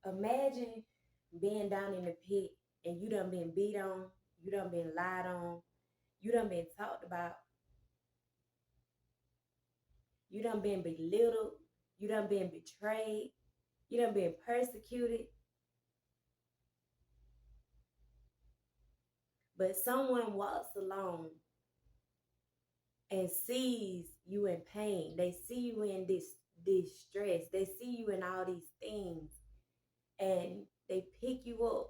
Imagine being down in the pit and you done been beat on, you done been lied on, you done been talked about, you done been belittled, you done been betrayed, you done been persecuted, but someone walks along and sees you in pain. They see you in this distress. They see you in all these things and they pick you up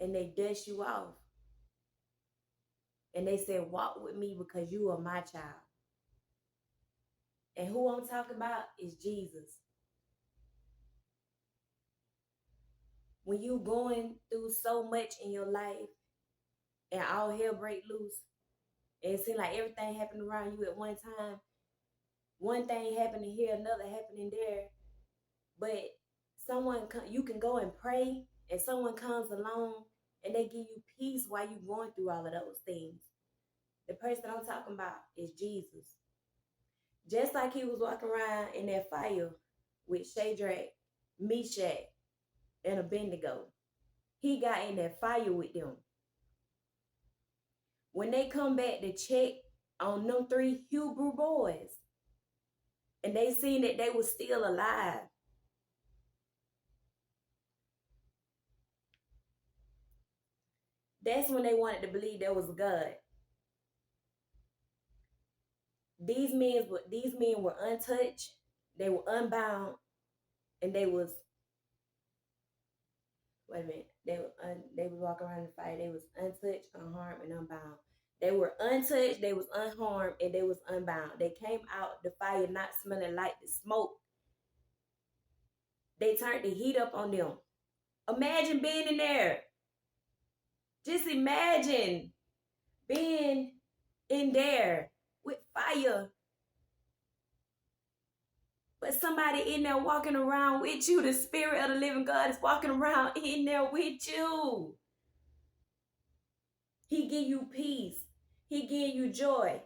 and they dust you off and they say, walk with me because you are my child. And who I'm talking about is Jesus. When you going through so much in your life and all hell break loose, and it seems like everything happened around you at one time, one thing happening here, another happening there, but you can go and pray and someone comes along and they give you peace while you're going through all of those things. The person I'm talking about is Jesus. Just like he was walking around in that fire with Shadrach, Meshach, and Abednego. He got in that fire with them. When they come back to check on them three Hebrew boys, and they seen that they were still alive, that's when they wanted to believe there was a God. These men were untouched, they were unbound, and they was wait a minute. They was walking around the fire. They was untouched, unharmed, and unbound. They were untouched, they was unharmed, and they was unbound. They came out the fire not smelling like the smoke. They turned the heat up on them. Imagine being in there. Just imagine being in there with fire. But somebody in there walking around with you. The spirit of the living God is walking around in there with you. He give you peace. He give you joy.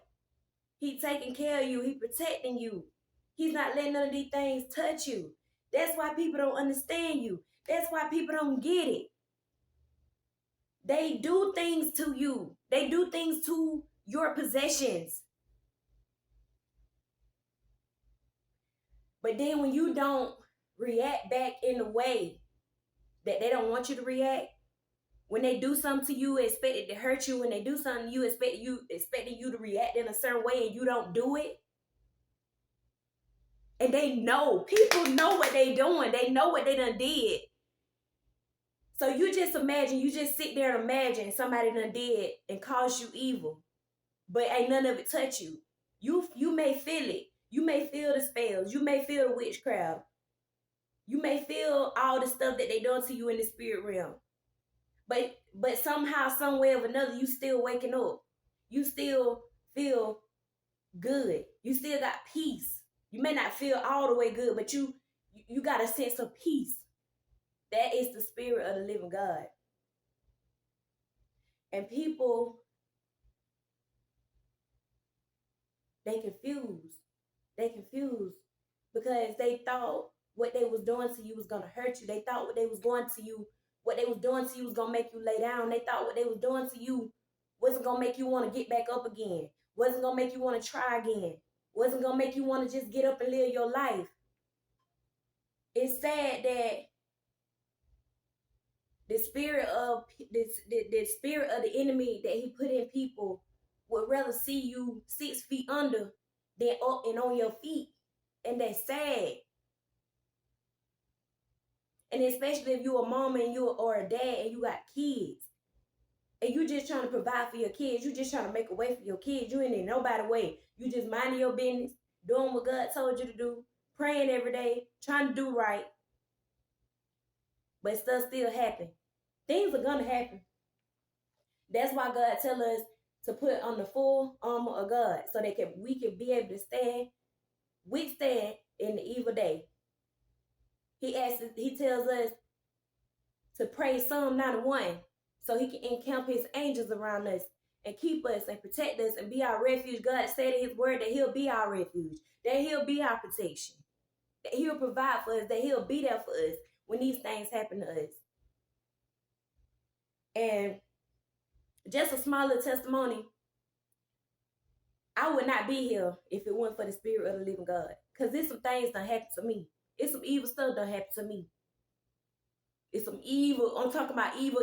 He taking care of you. He protecting you. He's not letting none of these things touch you. That's why people don't understand you. That's why people don't get it. They do things to you. They do things to your possessions. But then when you don't react back in the way that they don't want you to react, when they do something to you, expect it to hurt you. When they do something to you, expecting you to react in a certain way and you don't do it. And people know what they doing. They know what they done did. So you just sit there and imagine somebody done did and caused you evil, but ain't none of it touch you. You may feel it. You may feel the spells. You may feel the witchcraft. You may feel all the stuff that they done to you in the spirit realm. But somehow, some way or another, you still waking up. You still feel good. You still got peace. You may not feel all the way good, but you got a sense of peace. That is the spirit of the living God. And people, they confused. They confused because they thought what they was doing to you was gonna hurt you. They thought what they was doing to you was gonna make you lay down. They thought what they was doing to you wasn't gonna make you want to get back up again. Wasn't gonna make you want to try again. Wasn't gonna make you want to just get up and live your life. It's sad that the spirit of the enemy that he put in people would rather see you 6 feet under than up and on your feet. And that's sad. And especially if you're a mama or a dad and you got kids. And you just trying to provide for your kids. You just trying to make a way for your kids. You ain't in nobody way. You just minding your business, doing what God told you to do, praying every day, trying to do right. But stuff still happen. Things are gonna happen. That's why God tell us to put on the full armor of God so we can be able to withstand in the evil day. He tells us to pray Psalm 91 so he can encamp his angels around us and keep us and protect us and be our refuge. God said in his word that he'll be our refuge, that he'll be our protection, that he'll provide for us, that he'll be there for us when these things happen to us. And just a small little testimony, I would not be here if it weren't for the Spirit of the living God. Because there's some things that happen to me. It's some evil stuff that happened to me. It's some evil, I'm talking about evil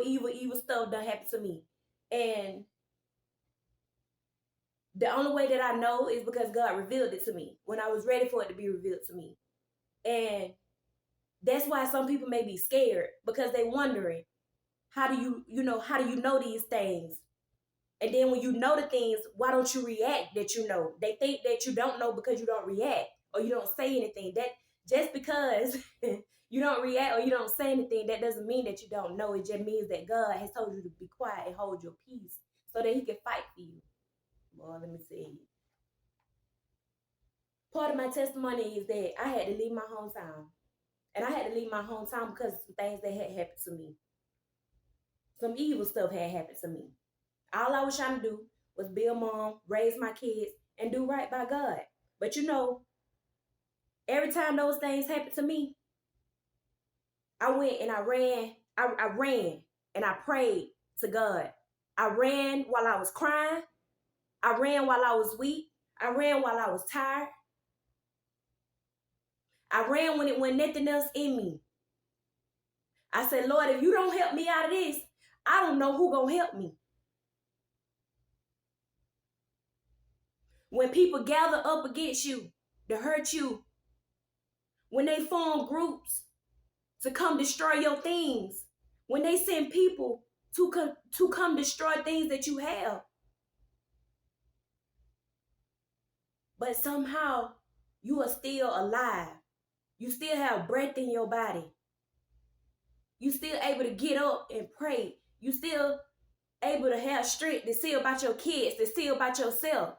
stuff that happened to me. And the only way that I know is because God revealed it to me when I was ready for it to be revealed to me. And that's why some people may be scared, because they're wondering, how do you know these things? And then when you know the things, why don't you react that you know? They think that you don't know because you don't react or you don't say anything. That just because you don't react or you don't say anything, that doesn't mean that you don't know. It just means that God has told you to be quiet and hold your peace so that he can fight for you. Well, let me see. Part of my testimony is that I had to leave my hometown. And I had to leave my hometown because of some things that had happened to me. Some evil stuff had happened to me. All I was trying to do was be a mom, raise my kids, and do right by God. But you know, every time those things happened to me, I went and I ran. I ran and I prayed to God. I ran while I was crying. I ran while I was weak. I ran while I was tired. I ran when it wasn't nothing else in me. I said, Lord, if you don't help me out of this, I don't know who gonna help me. When people gather up against you to hurt you, when they form groups to come destroy your things, when they send people to come destroy things that you have, but somehow you are still alive. You still have breath in your body. You still able to get up and pray. You still able to have strength to see about your kids, to see about yourself.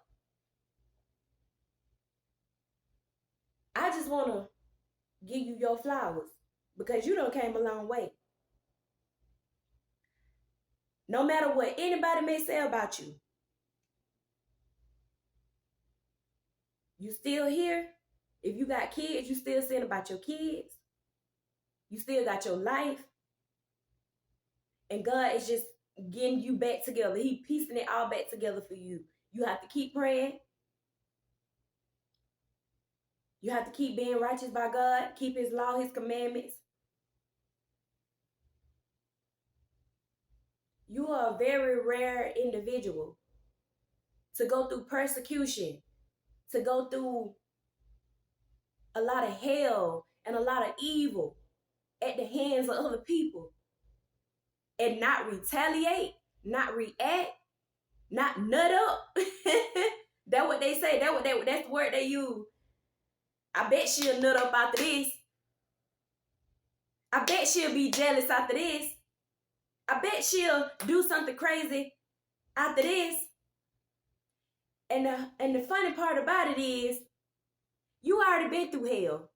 I just want to give you your flowers because you done came a long way. No matter what anybody may say about you, you still here. If you got kids, you still saying about your kids. You still got your life. And God is just getting you back together. He piecing it all back together for you. You have to keep praying. You have to keep being righteous by God. Keep his law, his commandments. You are a very rare individual to go through persecution, to go through a lot of hell and a lot of evil at the hands of other people and not retaliate, not react, not nut up. That's what they say. That's the word they use. I bet she'll nut up after this. I bet she'll be jealous after this. I bet she'll do something crazy after this. And the funny part about it is, you already been through hell.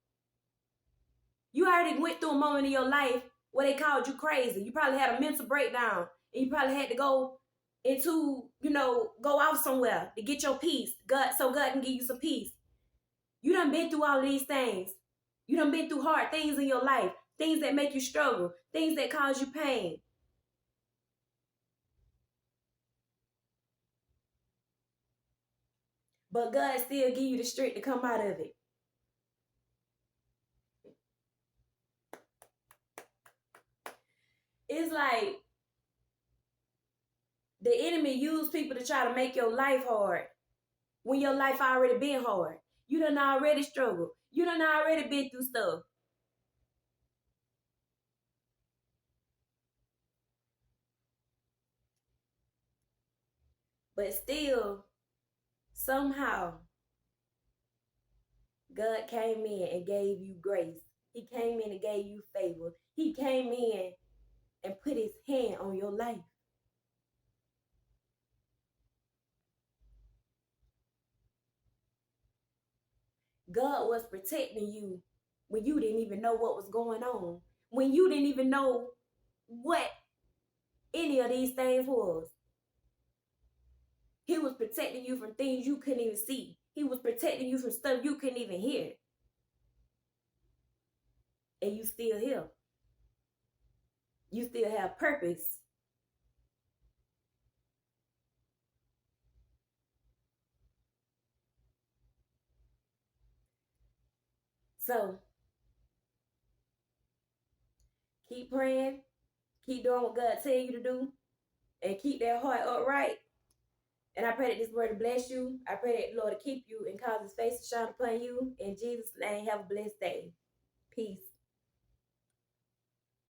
You already went through a moment in your life where they called you crazy. You probably had a mental breakdown. And you probably had to go into, go out somewhere to get your peace. So God can give you some peace. You done been through all of these things. You done been through hard things in your life. Things that make you struggle. Things that cause you pain. But God still give you the strength to come out of it. It's like the enemy use people to try to make your life hard when your life already been hard. You done already struggled. You done already been through stuff. But still, somehow, God came in and gave you grace. He came in and gave you favor. He came in and put his hand on your life. God was protecting you when you didn't even know what was going on. When you didn't even know what any of these things was. He was protecting you from things you couldn't even see. He was protecting you from stuff you couldn't even hear. And you still here. you still have purpose. So keep praying, keep doing what God tell you to do, and keep that heart upright. And I pray that this word will bless you. I pray that the Lord will keep you and cause his face to shine upon you. In Jesus' name, have a blessed day. Peace.